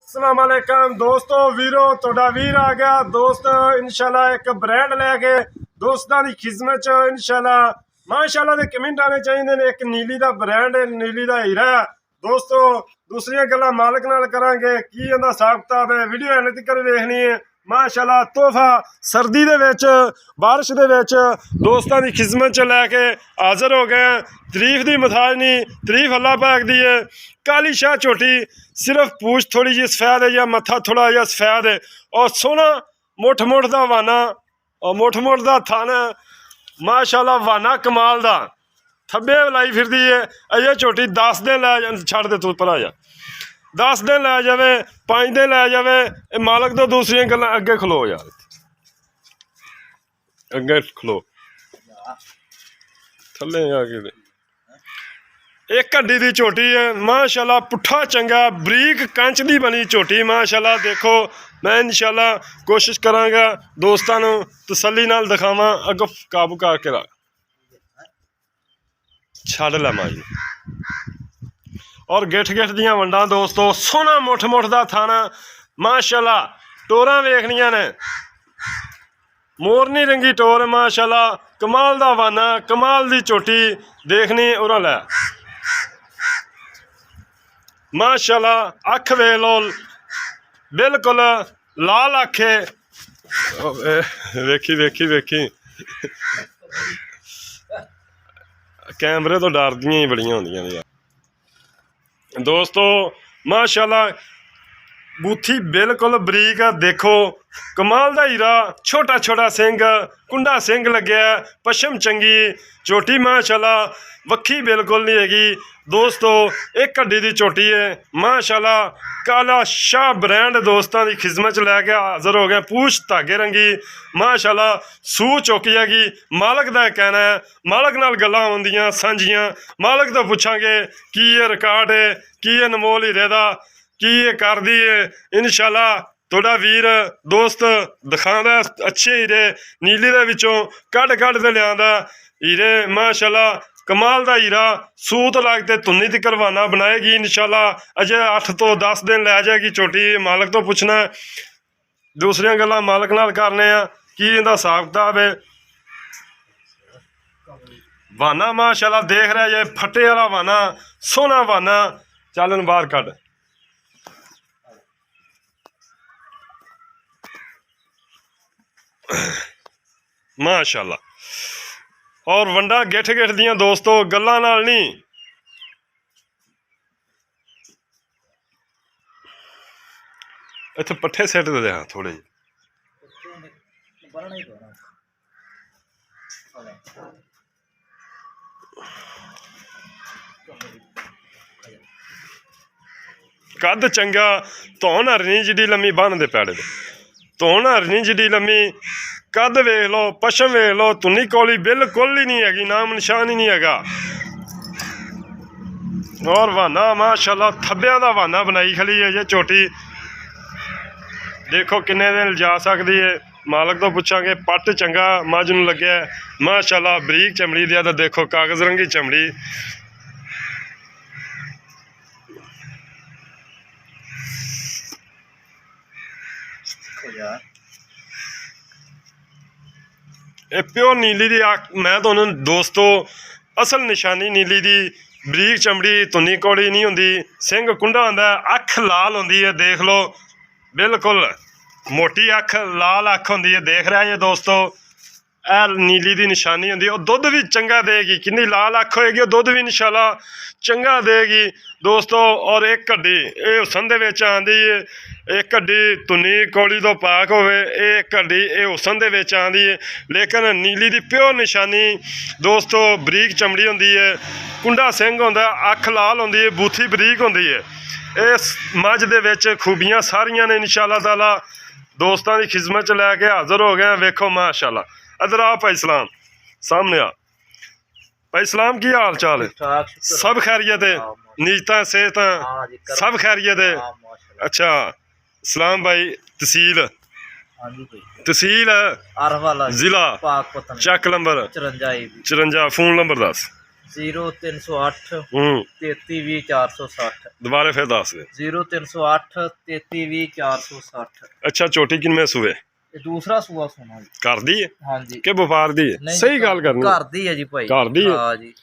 अस्सलाम वालेकुम दोस्तों वीरो तुहाडा वीर आ गया दोस्त इंशाल्लाह एक ब्रांड लैके दोस्तां दी खिदमत च इंशाल्लाह माशाल्लाह दे कमेंट आने चाहिए ने। एक नीली दा ब्रांड है, नीली दा हीरा है दोस्तों। दूसरियां गल्लां मालक नाल करांगे की इहदा हिसाब किताब है, वीडियो एंड तक वेखनी है। माशाल्लाह तोहफा सर्दी दे विच बारिश दे विच दोस्तां दी खिदमत च लैके हाज़र हो गए। तरीफ दी मथाज नहीं, तरीफ अल्लाह पाक दी है। काली शाह झोटी, सिर्फ पूछ थोड़ी जी सफेद है या मत्था थोड़ा जिहा सफेद है और सोहना मुठ दा वाना और मुठ दा थन माशाल्लाह वाना कमाल दा थब्बे लाई फिरदी है। अजे झोटी 10 दिन लै छड़ दे तू पर आ जा 10 दिन लै जाए 5 दिन लै जाए मालक तो दूसरिया गल्लां अगे खलो यार, अगे खलो थले आके एक हड्डी दी झोटी है माशाल्लाह। पुट्ठा चंगा बरीक कंच दी बनी झोटी माशाल्लाह। देखो मैं इंशाल्लाह कोशिश करांगा दोस्तां नूं तसल्ली नाल दिखावां। अगों काबू करके रख छड़ लै माई और गिठ दियां वंडां दोस्तों। सोहना मुठ दा थाना माशाल्लाह। टोरां वेखनियां ने, मोरनी रंगी टोर माशाल्लाह। कमाल दा वाना, कमाल दी झोटी देखनी उरा लै माशाल्लाह। अख वेख लो बिल्कुल लाल अख है। वेखी वेखी वेखी कैमरे तो डरदियां ही बड़ियां होंदियां ने दोस्तों माशाल्लाह। बूथी बिल्कुल बरीक है, देखो कमाल दा हीरा। छोटा छोटा सिंग, कुंडा सिंग लग्या, पशम चंगी झोटी माशाल्लाह। वक्खी बिल्कुल नहीं हैगी दोस्तों, एक हड्डी दी झोटी है माशाल्लाह। काला शाह ब्रांड दोस्तां दी खिदमत च लैके हाज़र हो गए। पूछ धागे रंगी माशाल्लाह। सूह चुक जाएगी मालक दा कहना है। मालक नाल गल्लां होंदियां सांझियां, मालक तो पुछांगे की ये रिकॉर्ड है, की ये अनमोल हीरे दा की ये कर दी है। इंशाल्लाह तुहाडा वीर दोस्त दिखांदा अच्छे हीरे नीली दे विचों कढ दे लिआंदा हीरे माशाल्लाह। कमाल दा हीरा सूत लगते धुन्नी तक रवाना बनाएगी इंशाल्लाह। अजे 8 तो 10 दिन लै जाएगी झोटी। मालक तो पुछना दूसरियां गल्लां मालक नाल करने की इहदा हिसाब किताब है। वाना माशाल्लाह देख रहा जे फटे वाला वाना, सोहना वाना। चलन बाहर कढ माशाल्लाह। और वंडा गिठ दियां दोस्तों, गल्लां नाल नहीं। इत्थे पट्ठे सिट दे हाँ थोड़े जे कद चंगा। धौन हरनी जिडी लम्मी बन दे पैड़े धौन हरनी जिडी लम्मी। कद वेख लो, पशम वेख लो, धुन्नी कौली बिल्कुल ही नहीं हैगी, नाम निशान ही नहीं हैगा। और वाना माशाल्लाह थब्बियां दा वाना बनाई खली है जे झोटी। देखो किन्ने दिन जा सकती है। मालक तो पुछांगे। पट चंगा मझ नूं लग्या माशाल्लाह। बरीक चमड़ी दिया तो देखो कागज रंगी चमड़ी। ये प्योर नीली दी मैं तुहानूं दोस्तों असल निशानी नीली दी बरीक चमड़ी, धुन्नी कौड़ी नहीं होंदी, सिंग कुंडा होंदा, अख लाल होंदी है। देख लो बिल्कुल मोटी अख, लाल अख होंदी है। देख रहा है दोस्तों ए नीली दी निशानी होंदी है। और दुध भी चंगा देगी, कितनी लाल अख होएगी और दुध भी इंशाल्लाह चंगा देगी दोस्तों। और एक हड्डी ये हुसन दे विच आंदी है। एक हड्डी धुन्नी कौड़ी तो पाक होवे, एक हड्डी ये हुसन दे विच आंदी है। लेकिन नीली दी प्योर निशानी दोस्तों बरीक चमड़ी होंदी है, कुंडा सिंग होंदा, अख लाल होंदी है, बूथी बरीक होंदी है। इस मझ दे विच खूबियां सारियां ने इंशाल्लाह ताला। दोस्तां दी खिदमत च लैके हाज़र हो गए। वेखो माशाल्लाह। इधर आ भाई सलाम सामने आ भाई सलाम, की हाल चाल है? सब खैरियत है? नीयतां सेहत सब खैरियत है? अच्छा सलाम भाई। तहसील जिला चक नंबर 54, फ़ोन नंबर 10 0308 ਹੂੰ 3320 460। ਦੁਬਾਰੇ ਫਿਰ ਦੱਸ ਦੇ। 0308 3320 460। ਅੱਛਾ ਝੋਟੀ ਕਿੰਨੇ ਸੂਏ ਇਹ ਦੂਸਰਾ ਸੂਆ ਸੁਣਾ ਜੀ। ਘਰ ਦੀ ਹੈ ਹਾਂਜੀ ਕਿ ਵਪਾਰ ਦੀ ਹੈ? ਨਹੀਂ ਸਹੀ ਜੀ, ਗੱਲ ਕਰਨੀ। ਘਰ ਦੀ ਹੈ ਜੀ ਭਾਈ। ਘਰ ਦੀ ਹੈ? ਹਾਂ ਜੀ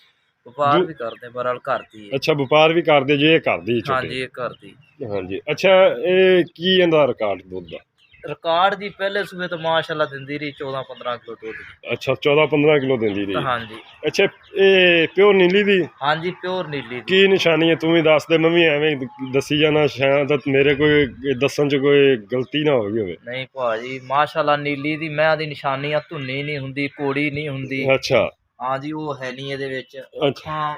ਵਪਾਰ ਵੀ ਕਰਦੇ ਬਹਰਾਲ ਘਰ ਦੀ ਹੈ। ਅੱਛਾ ਵਪਾਰ ਵੀ ਕਰਦੇ ਜੇ, ਇਹ ਘਰ ਦੀ ਝੋਟੀ। ਹਾਂਜੀ ਇਹ ਘਰ ਦੀ। ਹਾਂਜੀ ਅੱਛਾ ਇਹ ਕੀ ਇਹਦਾ ਰਿਕਾਰਡ ਦੁੱਧ ਦਾ? ਰਿਕਾਰਡ ਜੀ ਪਹਿਲੇ ਸੂਏ ਤਾਂ ਮਾਸ਼ਾਅੱਲਾ ਦਿੰਦੀ ਰਹੀ 14-15 ਕਿਲੋ ਦੁੱਧ ਜੀ। ਅੱਛਾ 14-15 ਕਿਲੋ ਦਿੰਦੀ ਰਹੀ। ਹਾਂਜੀ ਅੱਛਾ ਇਹ ਪਿਓਰ ਨੀਲੀ ਦੀ ਹਾਂਜੀ ਪਿਓਰ ਨੀਲੀ ਦੀ। ਕੀ ਨਿਸ਼ਾਨੀ ਹੈ? ਤੂੰ ਵੀ ਦੱਸ ਦੇ, ਮੈਂ ਵੀ ਐਵੇਂ ਦੱਸੀ ਜਾਣਾ, ਸ਼ਾਇਦ ਮੇਰੇ ਕੋਈ ਦੱਸਣ 'ਚ ਕੋਈ ਗਲਤੀ ਨਾ ਹੋ ਗਈ ਹੋਵੇ। ਨਹੀਂ ਭਾਜੀ ਮਾਸ਼ਾਅੱਲਾ ਨੀਲੀ ਦੀ ਮੈਂ ਦੀ ਨਿਸ਼ਾਨੀ ਆ, ਧੁੰਨੀ ਨਹੀਂ ਹੁੰਦੀ, ਕੋੜੀ ਨਹੀਂ ਹੁੰਦੀ। ਅੱਛਾ ਹਾਂਜੀ ਉਹ ਹੈ ਨਹੀਂ ਇਹਦੇ ਵਿੱਚ। ਅੱਛਾ ਅੱਖਾਂ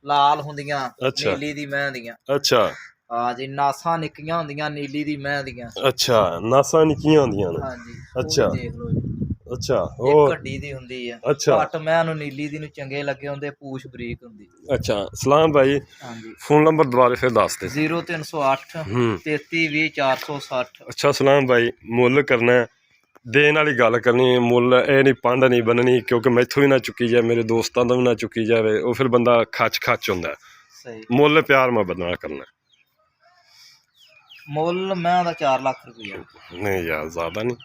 ਲਾਲ ਹੁੰਦੀਆਂ ਅੱਛਾ ਨੀਲੀ ਦੀ ਮੈਂ ਦੀਆਂ। ਅੱਛਾ ਹਾਂਜੀ ਨਾਸਾਂ ਨਿੱਕੀਆਂ ਹੁੰਦੀਆਂ ਨੀਲੀ ਦੀ ਮੈਂ ਦੀਆਂ। ਅੱਛਾ ਨਾਸਾਂ ਨਿੱਕੀਆਂ ਹੁੰਦੀਆਂ ਨੇ। ਹਾਂਜੀ ਅੱਛਾ। ਉਹ ਵੀ ਦੇਖ ਲਓ ਜੀ। ਅੱਛਾ ਇੱਕ ਹੋਰ ਹੱਡੀ ਦੀ ਹੁੰਦੀ ਆ। ਅੱਛਾ ਘੱਟ ਮੈਂ ਨੂੰ ਨੀਲੀ ਦੀ ਨੂੰ ਚੰਗੇ ਲੱਗੇ ਹੁੰਦੇ, ਪੂਛ ਬਰੀਕ ਹੁੰਦੀ। ਅੱਛਾ ਸਲਾਮ ਭਾਈ, ਹਾਂਜੀ ਫੋਨ ਨੰਬਰ ਦੁਬਾਰੇ ਫਿਰ ਦੱਸ ਦੇ। 0308 ਹੂੰ 3320 460। ਅੱਛਾ ਸਲਾਮ ਭਾਈ, ਮੁੱਲ ਕਰਨਾ ਹੈ, ਦੇਣ ਵਾਲੀ ਗੱਲ ਕਰਨੀ ਹੈ, ਮੁੱਲ ਇਹ ਨਹੀਂ ਪੰਡ ਨਹੀਂ ਬੰਨਣੀ, ਕਿਉਂਕਿ ਮੈਥੋਂ ਵੀ ਨਾ ਚੁੱਕੀ ਜਾਏ, ਮੇਰੇ ਦੋਸਤਾਂ ਤੋਂ ਵੀ ਨਾ ਚੁੱਕੀ ਜਾਵੇ, ਉਹ ਫਿਰ ਬੰਦਾ ਖੱਚ ਹੁੰਦਾ। ਸਹੀ ਮੁੱਲ ਪਿਆਰ ਮੁਹੱਬਤ ਨਾਲ ਕਰਨਾ। ਮੁੱਲ ਮੈਂ ਦਾ 4 ਲੱਖ ਰੁਪਈਆ। ਨਹੀਂ ਯਾਰ ਜ਼ਿਆਦਾ ਨਹੀਂ।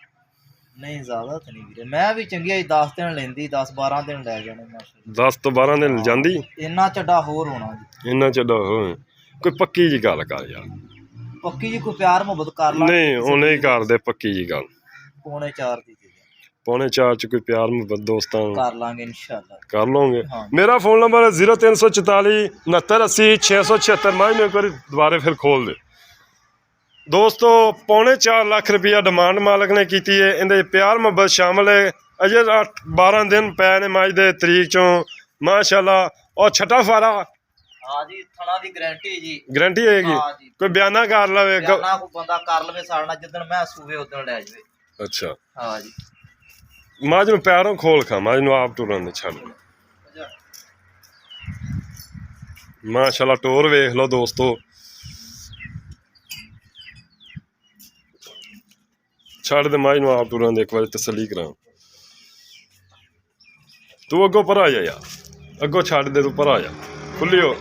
ਨਹੀਂ ਜ਼ਿਆਦਾ ਤਾਂ ਨਹੀਂ ਵੀਰੇ, ਮੈਂ ਵੀ ਚੰਗੀ 10 ਦਿਨ ਲੈਂਦੀ, 10-12 ਦਿਨ ਲੈ ਜਾਣੇ ਮਾਸ਼ਾਅੱਲਾ। 10 ਤੋਂ 12 ਦਿਨ ਜਾਂਦੀ ਇੰਨਾ ਚੱਡਾ ਹੋਰ ਹੋਣਾ ਜੀ। ਇੰਨਾ ਚੱਡਾ ਕੋਈ ਪੱਕੀ ਜੀ ਗੱਲ ਕਰ ਯਾਰ। ਪੱਕੀ ਜੀ ਕੋਈ ਪਿਆਰ ਮੁਹੱਬਤ ਕਰ ਲਾ। ਨਹੀਂ ਉਹ ਨਹੀਂ ਕਰਦੇ ਪੱਕੀ ਜੀ ਗੱਲ। 3.25 ਦੀ ਦੇ ਪੌਣੇ 4 ਚ ਕੋਈ ਪਿਆਰ ਮੁਹੱਬਤ ਦੋਸਤਾਂ ਨੂੰ ਕਰ ਲਾਂਗੇ ਇਨਸ਼ਾਅੱਲਾ। ਕਰ ਲਓਗੇ। ਹਾਂ। ਮੇਰਾ ਫੋਨ ਨੰਬਰ ਹੈ 0344 69 80 676। ਮੈਂ ਇੱਕ ਵਾਰੀ ਦੁਬਾਰੇ ਫਿਰ ਖੋਲ ਦੇ ਦੋਸਤੋ। 4.25 ਲੱਖ ਰੁਪਇਆ ਡਿਮਾਂਡ ਮਾਲਕ ਨੇ ਕੀਤੀ ਹੈ। ਇਹਦੇ ਪਿਆਰ ਮੁਹੱਬਤ ਸ਼ਾਮਲ ਹੈ। ਅਜੇ 8-12 ਦਿਨ ਪੈ ਨੇ ਮੱਝ ਦੇ ਤਰੀਕ ਚੋਂ ਮਾਸ਼ਾਅੱਲਾ। ਔਰ ਛਟਾ ਫਾਰਾ ਹਾਂ ਜੀ ਥਣਾ ਦੀ ਗਾਰੰਟੀ ਜੀ। ਗਰੰਟੀ ਹੋਏਗੀ। ਹਾਂ ਜੀ ਕੋਈ ਬਿਆਨਾ ਕਰ ਲਵੇ ਬਿਆਨਾ ਕੋਈ ਬੰਦਾ ਕਰ ਲਵੇ ਸਾਡੇ ਨਾਲ, ਜਿੱਦਣ ਮੈਂ ਸੂਵੇ ਉਦੋਂ ਲੈ ਜਾਵੇ। ਅੱਛਾ ਹਾਂ ਜੀ ਮੱਝ ਨੂੰ ਪੈਰੋਂ ਖੋਲ ਖਾ, ਮੱਝ ਨੂੰ ਆਪ ਟੁਰਨ ਦੇ ਛੱਡ। ਮਾਸ਼ਾਅੱਲਾ ਟੋਰ ਵੇਖ ਲਓ ਦੋਸਤੋ। ਛੱਡ ਦੇ ਮੱਝ ਨੂੰ ਆਪ ਟੁਰਨ ਦੇ, ਇੱਕ ਵਾਰੀ ਤਸੱਲੀ ਕਰਾ। ਤੂੰ ਅੱਗੋਂ ਪਰ ਆ ਜਾ ਯਾਰ, ਅੱਗੋਂ ਛੱਡ ਦੇ, ਤੂੰ ਪਰ ਆ ਜਾ। ਖੁੱਲੀ ਹੋ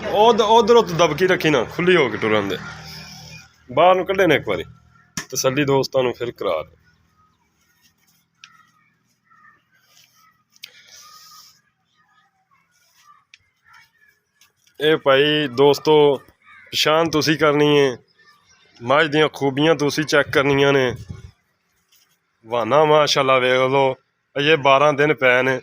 ਉਧਰੋਂ ਤੂੰ ਦਬਕੀ ਰੱਖੀ ਨਾ, ਖੁੱਲੀ ਹੋ ਕੇ ਟੁਰਨ ਦੇ। ਬਾਹਰ ਨੂੰ ਕੱਢੇ ਨੇ ਇੱਕ ਵਾਰੀ ਤਸੱਲੀ ਦੋਸਤਾਂ ਨੂੰ ਫਿਰ ਕਰਾ ਦੇ। ਇਹ ਭਾਈ ਦੋਸਤੋ ਪਛਾਣ ਤੁਸੀਂ ਕਰਨੀ ਹੈ, ਮੱਝ ਦੀਆਂ ਖੂਬੀਆਂ ਤੁਸੀਂ ਚੈੱਕ ਕਰਨੀਆਂ ਨੇ। ਵਾਨਾ ਮਾਸ਼ਾਅੱਲਾ ਵੇਖ ਲਓ, ਅਜੇ 12 ਦਿਨ ਪਏ ਨੇ।